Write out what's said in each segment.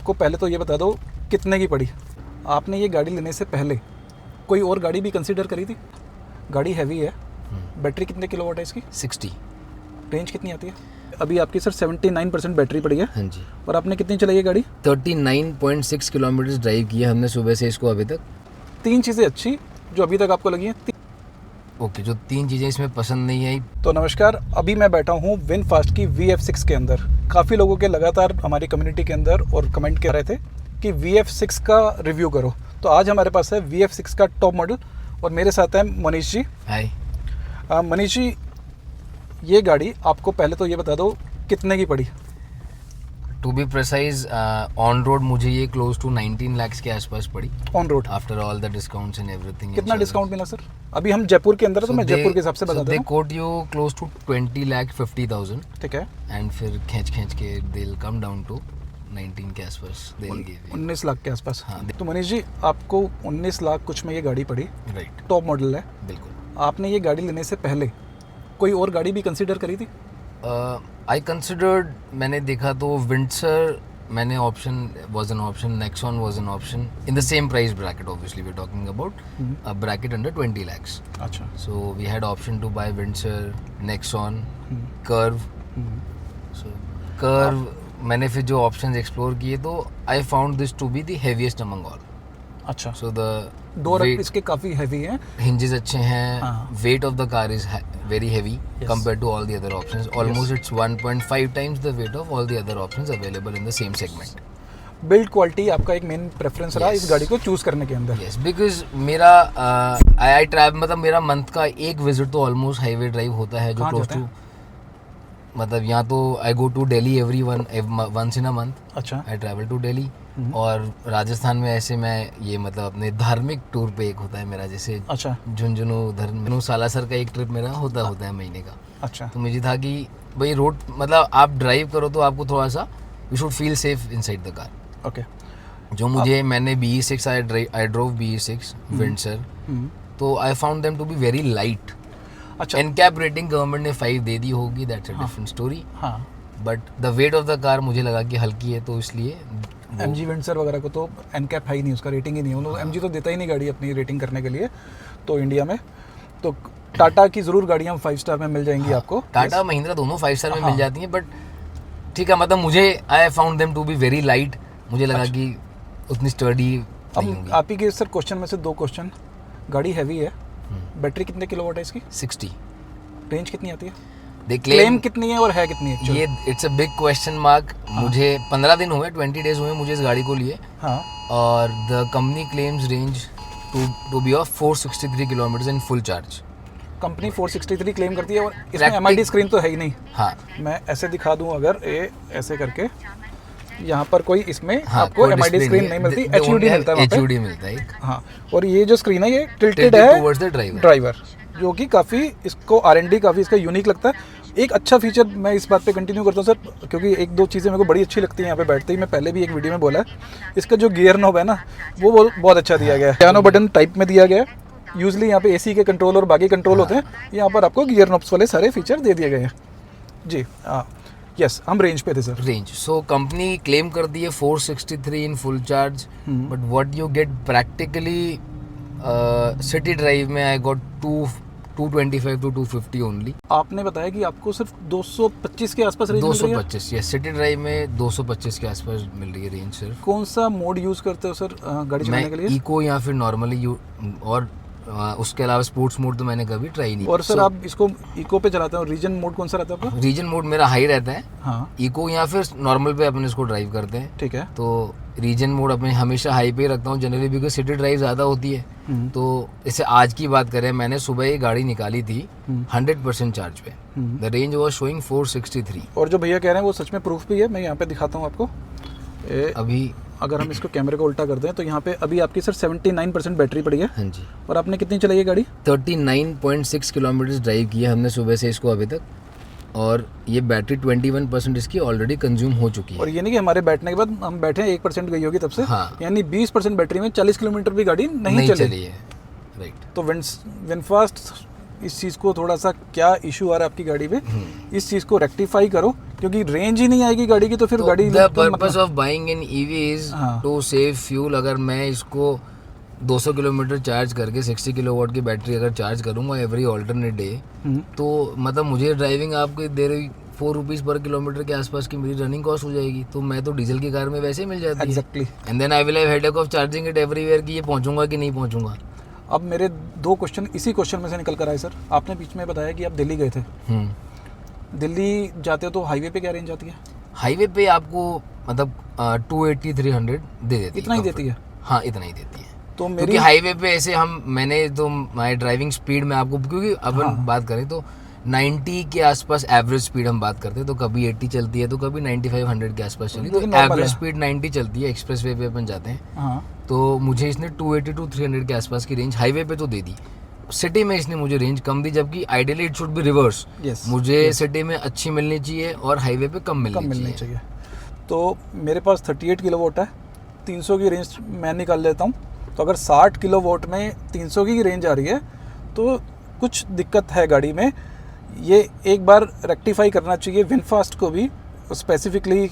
आपको पहले तो ये बता दो कितने की पड़ी। आपने ये गाड़ी लेने से पहले कोई और गाड़ी भी कंसीडर करी थी? गाड़ी हैवी है, बैटरी कितने किलोवाट है इसकी? 60। रेंज कितनी आती है? अभी आपकी सर 79% बैटरी पड़ी है। हाँ जी। और आपने कितनी चलाई है गाड़ी? 39.6 किलोमीटर ड्राइव किया हमने सुबह से इसको अभी तक। 3 चीज़ें अच्छी जो अभी तक आपको लगी हैं। ओके, जो 3 चीज़ें इसमें पसंद नहीं आई। तो नमस्कार, अभी मैं बैठा हूँ विनफास्ट की VF6 के अंदर। काफ़ी लोगों के लगातार हमारी कम्युनिटी के अंदर और कमेंट कर रहे थे कि VF6 का रिव्यू करो। तो आज हमारे पास है VF6 का टॉप मॉडल और मेरे साथ है मनीष जी। हाय मनीष जी, ये गाड़ी आपको पहले तो ये बता दो कितने की पड़ी? To be precise, on road मुझे ये क्लोज टू 19 लाख के आसपास पड़ी। On road after all the discounts and everything. कितना डिस्काउंट मिला सर? अभी हम जयपुर के अंदर है तो मैं जयपुर के हिसाब से बता दे दूं। Quote you close to 20,50,000। ठीक है, एंड फिर खींच के they will come down to 19 के आसपास। दे विल गिव 19 लाख के आसपास। हाँ। तो मनीष जी, आपको 19 लाख कुछ में ये गाड़ी पड़ी, राइट, टॉप मॉडल है। बिल्कुल। आपने ये गाड़ी लेने से पहले कोई और गाड़ी भी कंसीडर करी थी? आई कंसिडर्ड, मैंने देखा तो विंडसर मैंने option was an option, Nexon was an option in the same price bracket. Obviously we are talking about a bracket under 20 lakhs. अच्छा। So we had option to buy Windsor, Nexon, Curve. So Curve मैंने फिर जो options explore किए तो I found this to be the heaviest among all. अच्छा, so the door इसके काफ़ी heavy हैं। hinges अच्छे हैं, हाँ। weight of the car is very heavy compared to all the other options. Almost it's 1.5 times the weight of all the other options available in the same segment. Build quality आपका एक main preference रहा Yes. इस गाड़ी को choose करने के अंदर। Yes, because मेरा आई ट्रैवल, मतलब मेरा मंथ का एक विजिट तो ऑलमोस्ट हाईवे ड्राइव होता है, जो कहाँ क्लोज जाते टू, मतलब यहाँ तो I go to Delhi every once in a month. अच्छा। I travel to Delhi. और राजस्थान में ऐसे मैं ये मतलब अपने धार्मिक टूर पे एक होता है मेरा, जैसे अच्छा। झुंझुनू सालासर का एक ट्रिप मेरा होता है महीने का। अच्छा। तो मुझे था कि भाई रोड, मतलब आप ड्राइव करो तो आपको थोड़ा सा you should feel safe inside the car. Okay. जो मुझे मैंने BE6 I drove BE6 Windsor, तो I found them to be very light. अच्छा। एनकैप रेटिंग गवर्नमेंट ने 5 दे दी होगी, दैट्स अ डिफरेंट स्टोरी। हाँ, but the weight of the car मुझे लगा कि हल्की है, तो इसलिए MG विंडसर वगैरह को तो एनकैप है ही नहीं, उसका रेटिंग ही नहीं है। उन्होंने MG तो देता ही नहीं गाड़ी अपनी रेटिंग करने के लिए। तो इंडिया में तो टाटा की ज़रूर गाड़ियाँ 5 स्टार में मिल जाएंगी आपको। टाटा महिंद्रा दोनों 5 स्टार में मिल जाती हैं, बट ठीक है, मतलब मुझे I found them to be very light. मुझे लगा कि उतनी स्टडी नहीं अब होंगी। आप ही के सर क्वेश्चन में से 2 क्वेश्चन। गाड़ी हैवी है, बैटरी कितने किलोवाट है इसकी? 60। रेंज कितनी आती है? दे क्लेम क्लेम कितनी है और है कितनी है? ये it's a big question mark. मुझे 15 दिन हुए, 20 डेज हुए मुझे इस गाड़ी को लिए, हाँ। और the company claims range to be of 463 kilometre in full charge. Company 463 claim करती है और इसमें MID स्क्रीन तो है ही नहीं। हाँ, मैं ऐसे दिखा दूं अगर ऐसे करके, यहाँ पर कोई इसमें हाँ, आपको कोई MID display स्क्रीन है। नहीं मिलती, They HUD only have मिलता है वहाँ पे। HUD मिलता है एक। हाँ, और ये जो स्क्रीन है ये टिल्टेड Tilted है towards the driver। ड्राइवर, जो कि काफ़ी इसको R&D काफ़ी इसका यूनिक लगता है। एक अच्छा फीचर मैं इस बात पे कंटिन्यू करता हूँ सर, क्योंकि 1-2 चीज़ें मेरे को बड़ी अच्छी लगती हैं यहाँ पे बैठते ही। मैं पहले भी एक वीडियो में बोला है, इसका जो गियर नॉब है ना, वो बहुत अच्छा दिया गया है। पियानो बटन टाइप में दिया गया है। यूजली यहाँ पे AC के कंट्रोल और बाकी कंट्रोल होते हैं, यहाँ पर आपको गियर नॉब्स वाले सारे फीचर दे दिए गए हैं जी। हाँ, यस, हम रेंज पे थे sir. Range, so company claim करती है 463 इन full charge, but what you get practically city drive में आई गॉट 225 to 250 ओनली। आपने बताया कि आपको सिर्फ 225 के आसपास रेंज मिल रही है। 225, यस, सिटी ड्राइव में 225 के आसपास मिल रही है रेंज सिर्फ। कौन सा मोड यूज करते हो सर गाड़ी चलाने के मैं लिए? इको या फिर नॉर्मली और उसके अलावा स्पोर्ट्स मोड तो मैंने कभी ट्राई नहीं। और सर आप इसको इको पे चलाते हो, रीजन मोड कौन सा रहता है आपका? रीजन मोड मेरा हाई रहता है। हाँ, इको या फिर नॉर्मल पे अपन इसको ड्राइव करते हैं। ठीक है। तो रीजन मोड अपने हमेशा हाई पे रखता हूँ जनरली, बिकॉज सिटी ड्राइव ज़्यादा होती है। तो इसे आज की बात करें, मैंने सुबह ये गाड़ी निकाली थी 100% चार्ज पे। The range was showing 463। और जो भैया कह रहे हैं वो सच में प्रूफ भी है। मैं यहाँ पे दिखाता हूँ आपको। अभी अगर हम इसको कैमरे को उल्टा करते हैं तो यहाँ पे अभी आपकी सर 79% बैटरी पड़ी है। हाँ जी। और आपने कितनी चलाई है गाड़ी? 39.6 किलोमीटर ड्राइव किया हमने सुबह से इसको अभी तक, और ये बैटरी 21% इसकी ऑलरेडी कंज्यूम हो चुकी है। और ये नहीं कि हमारे बैठने के बाद हम बैठे हैं 1% गई होगी तब से। हाँ। यानी 20% बैटरी में 40 किलोमीटर भी गाड़ी नहीं चली है। राइट। तो विनफास्ट इस चीज़ को थोड़ा सा क्या इशू आ रहा है आपकी गाड़ी में, इस चीज़ को रेक्टिफाई करो क्योंकि रेंज ही नहीं आएगी गाड़ी की तो फिर गाड़ी the purpose of buying an EV is हाँ। To save fuel. अगर मैं इसको 200 किलोमीटर चार्ज करके 60 किलोवाट की बैटरी अगर चार्ज करूंगा एवरी ऑल्टरनेट डे, तो मतलब मुझे ड्राइविंग आपको दे रही 4 रुपीज़ पर किलोमीटर के आसपास की मेरी रनिंग कॉस्ट हो जाएगी। तो मैं तो डीजल की कार में वैसे ही मिल जाती है। Exactly. And then I will have headache of charging it everywhere कि ये पहुंचूंगा कि नहीं पहुंचूंगा। अब मेरे 2 क्वेश्चन इसी क्वेश्चन में से निकल कर आए सर। आपने बीच में बताया कि आप दिल्ली गए थे। दिल्ली जाते हो तो हाईवे पे क्या रेंज आती है? हाईवे पे आपको मतलब 280-300 दे देती है। इतना ही देती है? हाँ, इतना ही देती है। तो क्योंकि मेरी हाईवे पे ऐसे मैंने तो माई ड्राइविंग स्पीड में आपको, क्योंकि अपन हाँ। बात करें तो 90 के आसपास एवरेज स्पीड हम बात करते हैं, तो कभी 80 चलती है तो कभी 95-100 के आसपास चली, तो जो कि normal एवरेज है। स्पीड 90 चलती है। एक्सप्रेस वे पे अपन जाते हैं हाँ तो मुझे इसने 280-300 के आसपास की रेंज हाईवे पे तो दे दी। सिटी में इसने मुझे रेंज कम दी, जबकि ideally it should be reverse. Yes, मुझे सिटी में अच्छी मिलनी चाहिए और हाईवे पे कम कम मिलनी मिलनी चाहिए। चाहिए। तो मेरे पास 38 किलोवाट है, 300 की रेंज मैं निकाल लेता हूँ। तो अगर 60 किलोवाट में 300 की रेंज आ रही है तो कुछ दिक्कत है गाड़ी में। ये एक बार रेक्टिफाई करना चाहिए विनफास्ट को भी specifically.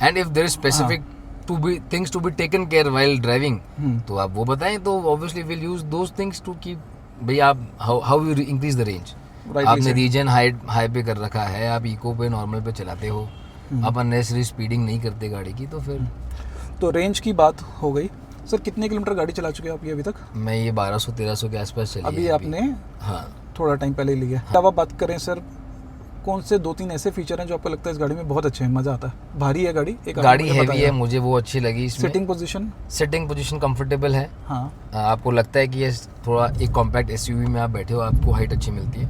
And if there is specific to be things to be taken care while driving, तो आप वो बताएं, तो obviously will use those things to keep. भाई आप how you increase the range. आपने रीजन हाई पे कर रखा है, आप इको पे नॉर्मल पे चलाते हो, आप अननेसेसरी स्पीडिंग नहीं करते गाड़ी की, तो फिर तो रेंज की बात हो गई। सर कितने किलोमीटर गाड़ी चला चुके हैं आप ये अभी तक? मैं ये 1200-1300 के आसपास चली अभी है आपने हाँ। थोड़ा टाइम पहले ही लिया है। अब आप बात करें सर, कौन से 2-3 ऐसे फीचर हैं जो आपको लगता है इस गाड़ी में बहुत अच्छे हैं, मज़ा आता है? भारी है गाड़ी, एक गाड़ी हैवी है, मुझे वो अच्छी लगी। Sitting position, sitting position comfortable है। हाँ आपको लगता है कि ये थोड़ा एक कॉम्पैक्ट एसयूवी में आप बैठे हो, आपको हाइट अच्छी मिलती है।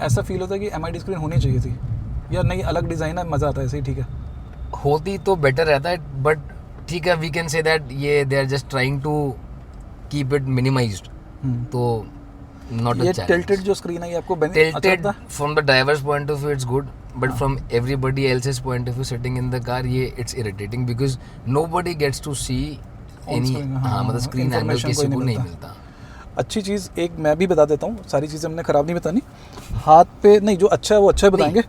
ऐसा फील होता है कि एमआईडी स्क्रीन होनी चाहिए थी, या नहीं अलग डिज़ाइन है, मज़ा आता है ऐसे ही ठीक है? होती तो बेटर रहता है, बट ठीक है, वी कैन से दैट ये they are just trying to keep it minimized, तो नॉट ये अ चैलेंज। टिल्टेड जो स्क्रीन है ये आपको अच्छा Tilted लगता है? from the driver's point of view it's good, but from everybody else's point of view sitting in the car ये it's irritating because nobody gets to see On any screen, हाँ मतलब screen angle information किसी कोई को नहीं नहीं मिलता। मिलता। अच्छी चीज़ एक मैं भी बता देता हूँ, सारी चीज़ें हमने ख़राब नहीं बतानी। हाथ पे नहीं, जो अच्छा है वो अच्छा ही बताएंगे।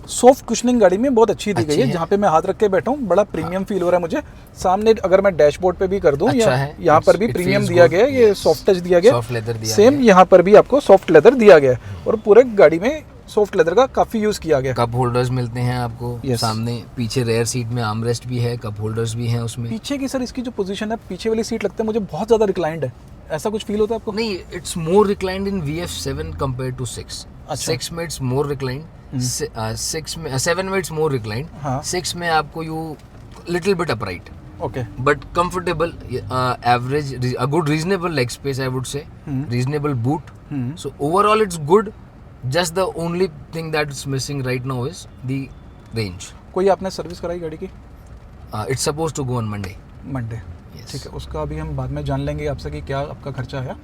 सॉफ्ट कुशनिंग गाड़ी में बहुत अच्छी दी गई है, जहाँ पे मैं हाथ रख के बैठा हूँ बड़ा प्रीमियम फील हो रहा है मुझे। सामने अगर मैं डैशबोर्ड पे भी कर दूँ, अच्छा है, यहाँ पर भी it प्रीमियम feels दिया good, गया है, ये yes. सॉफ्ट टच दिया गया, Soft leather दिया सेम गया है। यहाँ पर भी आपको सॉफ्ट लेदर दिया गया है, और पूरे गाड़ी में सॉफ्ट लेदर का काफ़ी यूज़ किया गया है। कप होल्डर्स मिलते हैं आपको Yes. सामने, पीछे रेयर सीट में आर्मरेस्ट भी है, कप होल्डर्स भी हैं उसमें। पीछे की सर इसकी जो पोजीशन है, पीछे वाली सीट लगता है मुझे बहुत ज़्यादा रिक्लाइंड है, ऐसा कुछ फील होता है आपको? नहीं, it's more reclined in VF7 compare to 6। अच्छा। 6 में इट्स मोर रिक्लाइंड, 7 में इट्स मोर रिक्लाइंड, हाँ। 6 में आपको you little bit upright, okay but comfortable, average, a good reasonable leg space I would say, reasonable boot. So overall it's good, just the only thing that's missing right now is the range. कोई आपने service कराई गाड़ी की? It's supposed to go on Monday. Monday, Yes. ठीक है, उसका अभी हम बाद में जान लेंगे आपसे कि क्या आपका खर्चा आया।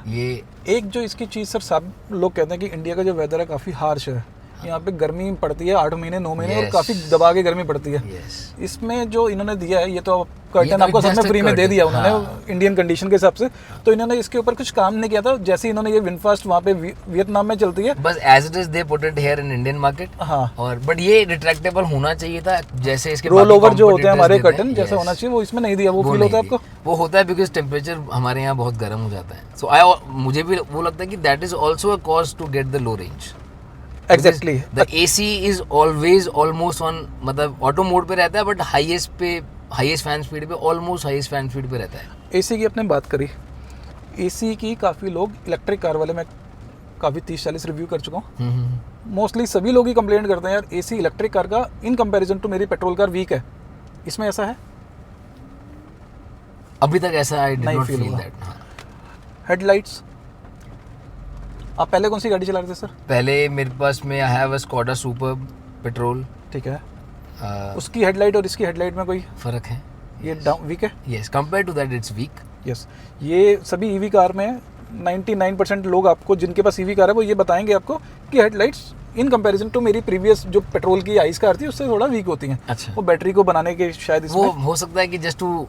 ये एक जो इसकी चीज़ सर, सब लोग कहते हैं कि इंडिया का जो वेदर है काफ़ी हार्श है, यहाँ पे गर्मी पड़ती है 8 महीने 9 महीने, और Yes. काफ़ी दबा के गर्मी पड़ती है। yes, इसमें जो इन्होंने दिया है, ये तो कर्टन तो आपको सब just में a फ्री में दे curtain, दिया उन्होंने, हाँ। इंडियन कंडीशन के हिसाब से। तो इन्होंने इसके ऊपर कुछ काम नहीं किया था, जैसे इन्होंने ये विनफास्ट वहाँ पे वियतनाम में चलती है। बस as it is they put it here in Indian market. हाँ, और बट ये रिट्रैक्टेबल होना चाहिए था, जैसे इसके रोल बाकी ओवर जो होते हैं competitors हमारे देते हैं, कर्टन जैसा yes. होना चाहिए, वो इसमें नहीं दिया। वो फील नहीं होता है दी। आपको? वो होता है बिकॉज टेम्परेचर हमारे यहाँ बहुत गर्म हो जाता है, सो मुझे भी वो लगता है कि that is also a cause to get the low range. Exactly. The AC is always almost on, मतलब ऑटो मोड पे रहता है, बट हाईएस्ट फैन स्पीड पे, ऑलमोस्ट हाईएस्ट फैन स्पीड पे रहता है। एसी की आपने बात करी, एसी की काफ़ी लोग इलेक्ट्रिक कार वाले, मैं काफ़ी 30-40 रिव्यू कर चुका हूँ, मोस्टली सभी लोग ही कंप्लेंट करते हैं यार एसी इलेक्ट्रिक कार का इन कंपैरिजन टू मेरी पेट्रोल कार वीक है। इसमें ऐसा है? अभी तक ऐसा आई डिड नहीं नॉट feel फील हुआ। दैट। हेडलाइट्स, आप पहले कौन सी गाड़ी चला रहे थे सर? पहले मेरे पास में I have a Skoda superb petrol. ठीक है, उसकी हेडलाइट और इसकी हेडलाइट में कोई फर्क है, ये डाउन वीक है? Yes, compare to that it's week. Yes, ये सभी ईवी कार में 99% लोग आपको जिनके पास ईवी कार है वो ये बताएंगे आपको कि हेडलाइट्स इन कंपैरिजन टू मेरी प्रीवियस जो पेट्रोल की आइस कार थी उससे थोड़ा वीक होती हैं। अच्छा, वो बैटरी को बनाने के शायद वो इसमें हो सकता है कि just to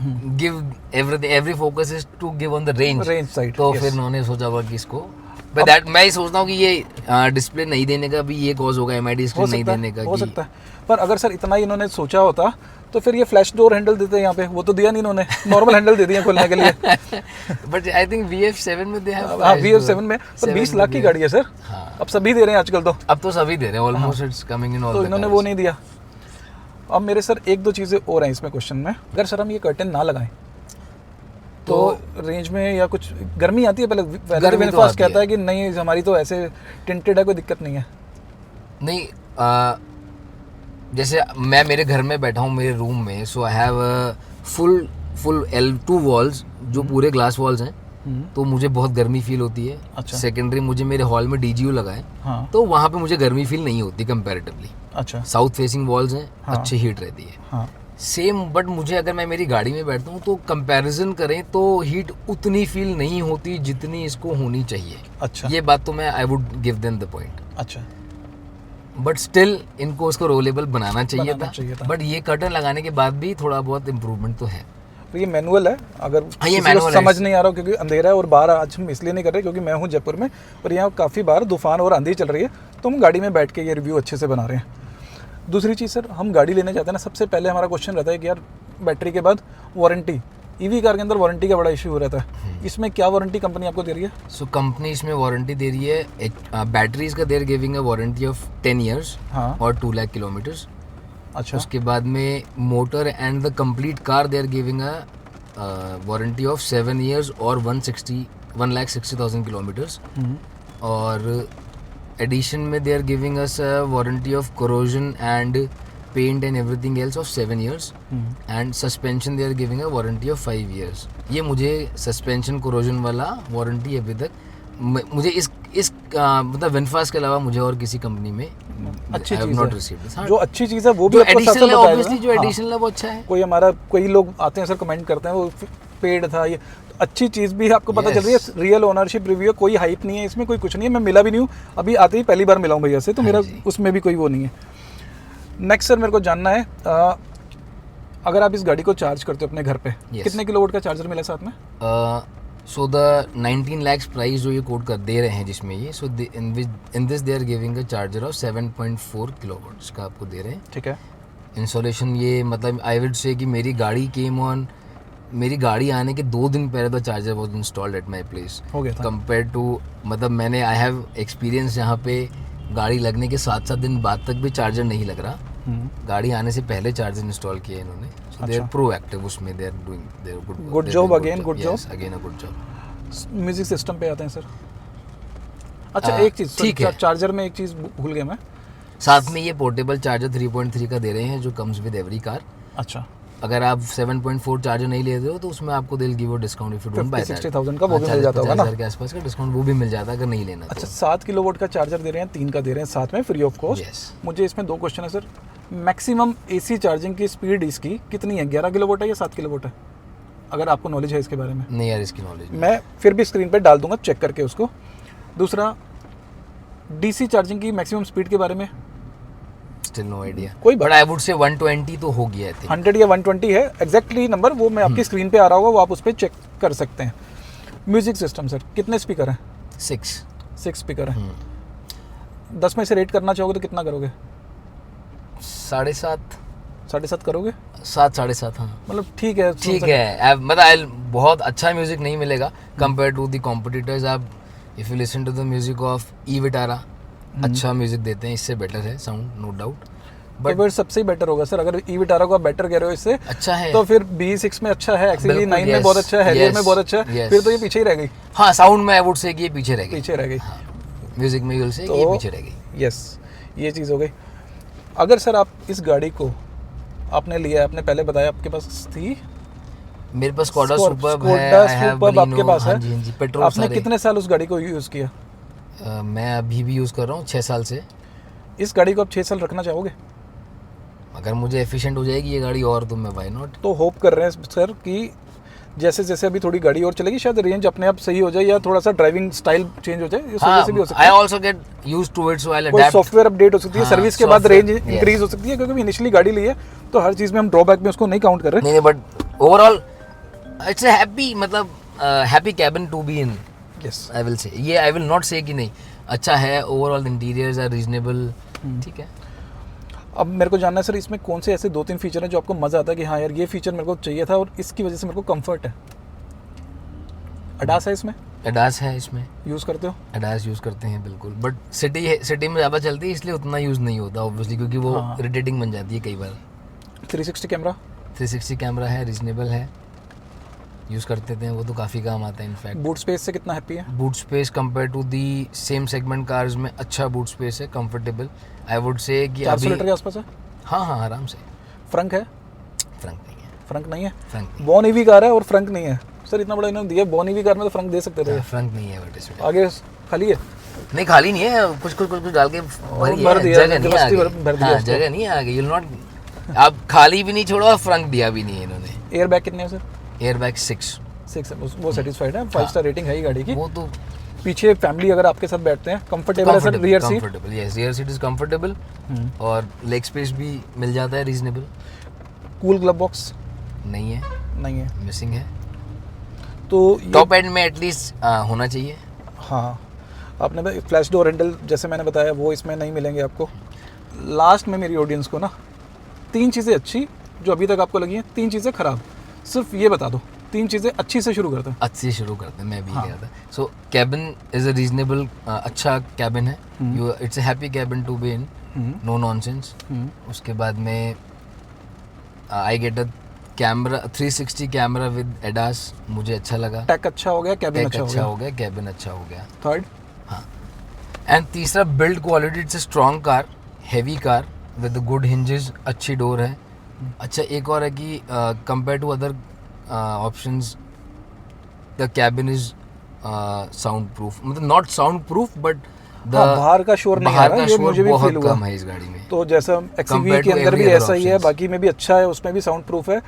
give every focus is to give on the range range side, तो फिर उन्होंने सोचा होगा कि इसको बट दैट मैं सोचता हूँ कि ये डिस्प्ले नहीं देने का भी ये कॉज होगा, एमआईडी हो स्क्रीन नहीं सकता देने है, का हो कि सकता है। पर अगर सर इतना ही इन्होंने सोचा होता तो फिर ये फ्लैश डोर हैंडल देते हैं यहाँ पे, वो तो दिया नहीं इन्होंने, नॉर्मल हैंडल दे दिया खोलने के लिए। बट आई थिंक VF7 में दे हैव, हाँ VF7 में पर 20 लाख की गाड़ी है सर। हाँ। अब सभी दे रहे हैं आजकल तो अब तो सभी दे रहे हैं, almost it's coming in all. तो इन्होंने वो नहीं दिया। अब मेरे सर एक दो चीज़ें और हैं इसमें क्वेश्चन में। अगर सर हम ये कर्टन ना लगाएं तो रेंज में या कुछ गर्मी आती है? पहले गर्मी तो विनफास्ट आती कहता है है कि नहीं हमारी तो ऐसे टिंटेड है, कोई दिक्कत नहीं है। नहीं, जैसे मैं मेरे घर में बैठा हूँ मेरे रूम में, so I have full L2 walls जो पूरे ग्लास वॉल्स हैं, तो मुझे बहुत गर्मी फील होती है। अच्छा। सेकेंडरी मुझे मेरे हॉल में DGU लगा है, हाँ। तो वहाँ पे मुझे गर्मी फील नहीं होती कंपैरेटिवली। अच्छा। साउथ फेसिंग वॉल्स हैं, हाँ। अच्छी हीट रहती है। हाँ। सेम, बट मुझे अगर मैं मेरी गाड़ी में बैठता हूँ तो कंपैरिजन करें तो हीट उतनी फील नहीं होती जितनी इसको होनी चाहिए। अच्छा। ये बात तो मैं I would give them the point. अच्छा। बट स्टिल इनको उसको रोलेबल बनाना चाहिए था। बट ये कर्टन लगाने के बाद भी थोड़ा बहुत इम्प्रूवमेंट तो है। तो ये मैनुअल है, अगर हाँ, ये किसी को मैनुअल समझ नहीं आ रहा हो क्योंकि अंधेरा है और बाहर आज हम इसलिए नहीं कर रहे क्योंकि मैं हूँ जयपुर में और यहाँ काफ़ी बार तूफान और आंधी चल रही है, तो हम गाड़ी में बैठ के ये रिव्यू अच्छे से बना रहे हैं। दूसरी चीज़ सर, हम गाड़ी लेने जाते हैं ना, सबसे पहले हमारा क्वेश्चन रहता है कि यार बैटरी के बाद वारंटी। ईवी कार के अंदर वारंटी का बड़ा इशू हो रहता है, इसमें क्या वारंटी कंपनी आपको दे रही है? सो कंपनी इसमें वारंटी दे रही है, बैटरीज का there giving a warranty of 10 years हाँ। और 2 लाख किलोमीटर्स। अच्छा। उसके बाद में motor and the complete car they are giving a warranty of 7 years और 1,60,000 किलोमीटर्स। और एडिशन में they are giving us warranty of corrosion and paint and everything else of 7 years and suspension they are giving a warranty of 5 years। ये मुझे suspension corrosion वाला warranty अभी तक मुझे इस मतलब विनफास्ट के अलावा मुझे और किसी कंपनी में अच्छी I have चीज़ not है। received। हाँ, जो अच्छी चीज़ है वो भी जो आपको साथ साथ एडिशनल है, बताएगा ऑब्वियसली ना। जो हाँ। एडिशनल है वो अच्छा है। कोई हमारा कई लोग आते हैं सर कमेंट करते हैं वो पेड था, ये अच्छी चीज़ भी आपको पता चल रही है। रियल ओनरशिप रिव्यू है, कोई हाइप नहीं है इसमें, कोई कुछ नहीं है। मैं मिला भी नहीं हूँ, अभी आते ही पहली बार मिला हूँ भैया से, तो मेरा उसमें भी कोई वो नहीं है। नेक्स्ट सर मेरे को जानना है, अगर आप इस गाड़ी को चार्ज करते हो अपने घर पे, कितने किलोवाट का चार्जर मिला साथ में? सो द 19 lakhs प्राइस जो ये कोड कर दे रहे हैं जिसमें ये, so in this they are giving a charger of 7.4 kilowatts का आपको दे रहे हैं। ठीक है। इंस्टॉलेशन ये मतलब आई वुड से कि मेरी गाड़ी केम ऑन, मेरी गाड़ी आने के 2 दिन पहले the charger was installed at my place हो गया था कंपेयर टू, मतलब मैंने आई हैव एक्सपीरियंस यहाँ पे गाड़ी लगने के 7-7 दिन बाद तक भी चार्जर नहीं लग रहा। गाड़ी आने से पहले चार्जर इंस्टॉल किया इन्होंने, सो दे आर प्रोएक्टिव उसमें, they are doing their good job again, good job again a good job. Music system पे आते हैं सर। अच्छा एक चीज़ ठीक है, चार्जर में एक चीज़ भूल गया मैं, साथ में ये पोर्टेबल चार्जर 3.3 का दे रहे हैं जो कम्स विद एवरी कार। अच्छा। अगर आप 7.4 चार्जर नहीं लेते हो तो उसमें आपको दिल give discount if you don't buy 50,000 का वो भी मिल जाता होगा ना, 50,000 के आसपास का डिस्काउंट वो भी मिल जाता है अगर नहीं लेना। अच्छा 7 किलोवाट का चार्जर दे रहे हैं, 3 का दे रहे हैं साथ में फ्री ऑफ कॉस्ट। Yes. मुझे इसमें 2 क्वेश्चन है सर। मैक्सिमम एसी चार्जिंग की स्पीड इसकी कितनी है? 11 किलोवाट है या 7 किलोवाट है? अगर आपको नॉलेज है इसके बारे में। नहीं यार, इसकी नॉलेज मैं फिर भी स्क्रीन पे डाल दूंगा चेक करके उसको। दूसरा, डीसी चार्जिंग की मैक्सिमम स्पीड के बारे में स्टिल नो आइडिया, कोई बात, बट आई वुड से 120 तो हो गया है। 100 या 120 है एग्जैक्टली नंबर, वो मैं आपकी स्क्रीन पे आ रहा होगा, वो आप उस पर चेक कर सकते हैं। म्यूजिक सिस्टम सर कितने स्पीकर हैं? 6 स्पीकर हैं। 10 में से रेट करना चाहोगे तो कितना करोगे? 7.5 करोगे? 7 7.5 हाँ, मतलब ठीक है, ठीक है। मतलब बहुत अच्छा म्यूजिक नहीं मिलेगा कंपेयर टू द कॉम्पिटिटर्स। आप if you listen to the music of E Vitara, अच्छा म्यूजिक देते हैं, इससे बेटर है साउंड, नो डाउट। बट फिर सबसे ही बेटर होगा सर, अगर ई विटारा को आप बेटर कह रहे हो इससे अच्छा है, तो फिर B6 में अच्छा है, एक्चुअली 9 में बहुत अच्छा है, हैरियर में बहुत अच्छा है, फिर तो ये पीछे ही रह गई। हाँ, साउंड में आई वुड से कि ये पीछे रह गई, म्यूजिक में यूल से ये पीछे रह गई। यस, ये चीज़ हो गई। अगर सर आप इस गाड़ी को आपने लिया, आपने पहले बताया आपके पास थी, मेरे पास स्कोडा सुपर्ब है, आपके पास है। हाँ जी, पेट्रोल। आपने कितने साल उस गाड़ी को यूज़ किया? मैं अभी भी यूज़ कर रहा हूँ 6 साल से। इस गाड़ी को आप 6 साल रखना चाहोगे? अगर मुझे एफिशिएंट हो जाएगी ये गाड़ी और तो मैं व्हाई नॉट। तो होप कर रहे हैं सर कि जैसे जैसे अभी थोड़ी गाड़ी और चलेगी शायद रेंज अपने आप सही हो जाए या थोड़ा सा ड्राइविंग स्टाइल चेंज हो जाए, इस वजह से भी हो सकता है। I also get used to it, so I कोई सॉफ्टवेयर अपडेट हो सकती है, सर्विस के बाद रेंज software, इंक्रीज हो सकती है, क्योंकि इनिशियली गाड़ी ली है तो हर चीज़ में हम ड्रॉबैक में उसको नहीं काउंट कर रहे। नहीं, but overall it's a happy, मतलब happy cabin to be in. Yes I will say, ये आई विल नॉट से कि नहीं अच्छा है, ओवरऑल इंटीरियर्स आर रीजनेबल, ठीक है। अब मेरे को जानना है सर, इसमें कौन से ऐसे 2-3 फीचर हैं जो आपको मज़ा आता है कि हाँ यार ये फीचर मेरे को चाहिए था और इसकी वजह से मेरे को कंफर्ट है? अडास है इसमें, एडास है इसमें, यूज़ करते हो? एडास यूज़ करते हैं बिल्कुल, बट सिटी में ज़्यादा चलती है इसलिए उतना यूज़ नहीं होता ऑब्वियसली, क्योंकि वो हाँ। इरिटेटिंग बन जाती है कई बार। 360 कैमरा 360 कैमरा है, रीजनेबल है, यूज़ करते थे, वो तो काफ़ी काम आता है इनफैक्ट। बूट स्पेस से कितना हैप्पी है? Boot space compare to the same segment cars में अच्छा बूट स्पेस है, कंफर्टेबल आई वुड से कि 400 अभी लीटर के आसपास है? हाँ हाँ आराम से। फ्रंक है? फ्रंक नहीं है, फ्रंक नहीं है? फ्रंक नहीं बॉन ईवी कार है और फ्रंक नहीं है सर, इतना बड़ा इन्होंने दिया, बॉन ईवी कार में तो फ्रंक दे सकते थे। है, फ्रंक नहीं है बट इसमें आगे खाली है? नहीं खाली नहीं है, कुछ डाल के भर भर दिया, जगह नहीं है जबरदस्ती आगे। भर दिया हाँ, उसको। जगह नहीं है आगे, you'll not आप खाली भी नहीं छोड़ो और फ्रंक दिया भी नहीं है इन्होंने। एयर बैग कितने हैं सर? एयर बैग 6, 6 है, वो सेटिस्फाइड है, 5 स्टार रेटिंग है ही गाड़ी की। वो तो पीछे फैमिली अगर आपके साथ बैठते हैं कंफर्टेबल है sir, rear seat? Comfortable, yes rear seat is comfortable और लेग स्पेस भी मिल जाता है रीजनेबल। कूल ग्लव बॉक्स नहीं है, नहीं है, मिसिंग है, तो ये- टॉप एंड में एटलीस्ट होना चाहिए। हाँ, आपने भाई फ्लैश डोर हैंडल जैसे मैंने बताया वो इसमें नहीं मिलेंगे आपको। लास्ट में मेरी ऑडियंस को ना 3 चीज़ें अच्छी जो अभी तक आपको लगी हैं, 3 चीज़ें ख़राब, सिर्फ ये बता दो। 3 चीज़ें अच्छी से शुरू करते हैं। अच्छे से शुरू करते हैं, मैं भी हाँ। गया था। So cabin is a reasonable, अच्छा कैबिन है, you it's a happy cabin to be in, no nonsense. उसके बाद में I get a camera 360 camera with ADAS, मुझे अच्छा लगा। टैक अच्छा हो गया, कैबिन टेक अच्छा हो गया, कैबिन अच्छा हो गया। गया। थर्ड, हाँ, एंड तीसरा build quality, it's a strong car, heavy car with good hinges, अच्छी डोर है। अच्छा एक और है कि compare to other options the cabin is sound proof, मतलब नॉट साउंड प्रूफ बट हाँ, बाहर का शोर नहीं आ बाहर रहा, का ये शोर मुझे भी बहुत फील हुआ। कम है इस गाड़ी में। तो जैसा एक्सयूवी Compared के to अंदर भी every other ऐसा ही है, options. बाकी में भी अच्छा है, उसमें भी साउंड प्रूफ है।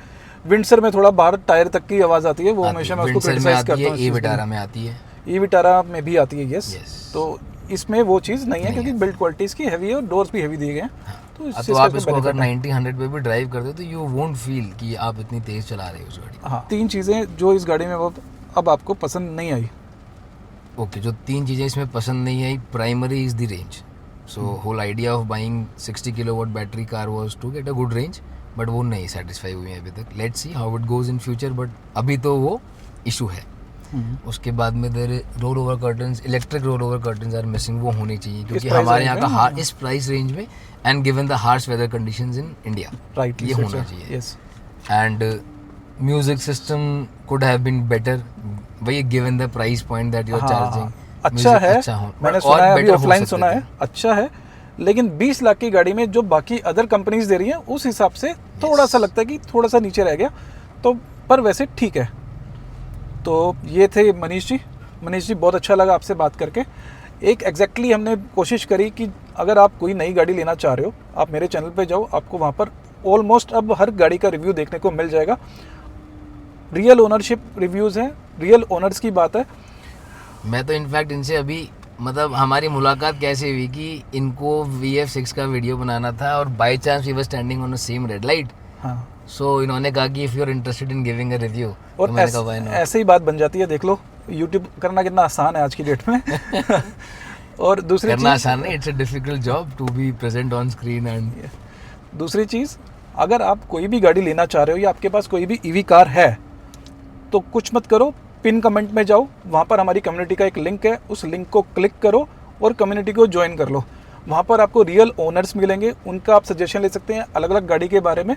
विंडसर में थोड़ा बाहर टायर तक की आवाज़ आती है, वो हमेशा मैं उसको विंडसर में क्रिटिसाइज आती करता है, हूँ। ई विटारा में आती है, ई विटारा में भी आती है, यस। Yes. तो इसमें वो चीज़ नहीं है नहीं क्योंकि है। बिल्ड क्वालिटी इसकी हैवी है और डोर्स भी हैवी दिए गए हैं। तो इस चीज़ तो का आप इसको अगर benefit है। 90-100 पे भी ड्राइव करते हो तो यू वोंट फील कि आप इतनी तेज चला रहे हो उस गाड़ी को। हाँ, 3 चीज़ें जो इस गाड़ी में अब आपको पसंद नहीं आई। ओके, जो 3 चीज़ें इसमें पसंद नहीं आई, primary is the range. So whole idea of buying 60 kilowatt battery car was to get a good range, but वो नहीं सेटिस्फाई हुई है अभी तक। Let's see how it goes in future, but अभी तो वो इशू है। उसके बाद में there roll over curtains, electric roll over curtains are missing, वो होनी चाहिए क्योंकि price हमारे range यहाँ में? का इस प्राइस रेंज में and given the harsh weather conditions in India, right, ये होना चाहिए। Yes. And music system could have been better, वही given the price point that you are charging. अच्छा है, मैंने सुना है, अभी ऑफलाइन सुना है, अच्छा है, लेकिन 20 लाख की गाड़ी में जो बाकी अदर कंपनीज दे रही हैं उस हिसाब से थोड़ा सा लगता है कि थोड़ा सा नीचे रह गया, तो पर वैसे ठीक है। तो ये थे मनीष जी। मनीष जी, बहुत अच्छा लगा आपसे बात करके। एक एग्जैक्टली हमने कोशिश करी कि अगर आप कोई नई गाड़ी लेना चाह रहे हो, आप मेरे चैनल पे जाओ, आपको वहाँ पर ऑलमोस्ट अब हर गाड़ी का रिव्यू देखने को मिल जाएगा। रियल ओनरशिप रिव्यूज़ हैं, रियल ओनर्स की बात है। मैं तो इनफैक्ट इनसे अभी मतलब हमारी मुलाकात कैसे हुई कि इनको VF6 का वीडियो बनाना था और by chance we were standing on the same red light. हाँ, सो इन्होंने कहा कि if you are interested in giving a review, तो और मैंने कहा व्हाई नॉट। ऐसे ही बात बन जाती है, देख लो यूट्यूब करना कितना आसान है आज की डेट में। और दूसरी करना चीज़, आसान नहीं, it's a difficult job to be present on screen. And दूसरी चीज़, अगर आप कोई भी गाड़ी लेना चाह रहे हो या आपके पास कोई भी ईवी कार है, तो कुछ मत करो, पिन कमेंट में जाओ, वहाँ पर हमारी कम्युनिटी का एक लिंक है, उस लिंक को क्लिक करो और कम्युनिटी को ज्वाइन कर लो। वहाँ पर आपको रियल ओनर्स मिलेंगे, उनका आप सजेशन ले सकते हैं अलग अलग गाड़ी के बारे में,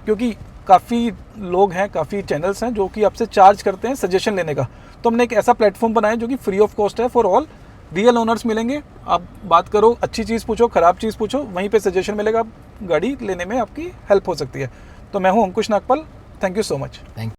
क्योंकि काफ़ी लोग हैं, काफ़ी चैनल्स हैं जो कि आपसे चार्ज करते हैं सजेशन लेने का। तो हमने एक ऐसा प्लेटफॉर्म बनाया जो कि फ्री ऑफ कॉस्ट है फॉर ऑल। रियल ओनर्स मिलेंगे, आप बात करो, अच्छी चीज़ पूछो, ख़राब चीज़ पूछो, वहीं पे सजेशन मिलेगा, गाड़ी लेने में आपकी हेल्प हो सकती है। तो मैं हूं Ankush Nagpal, thank you so much. Thank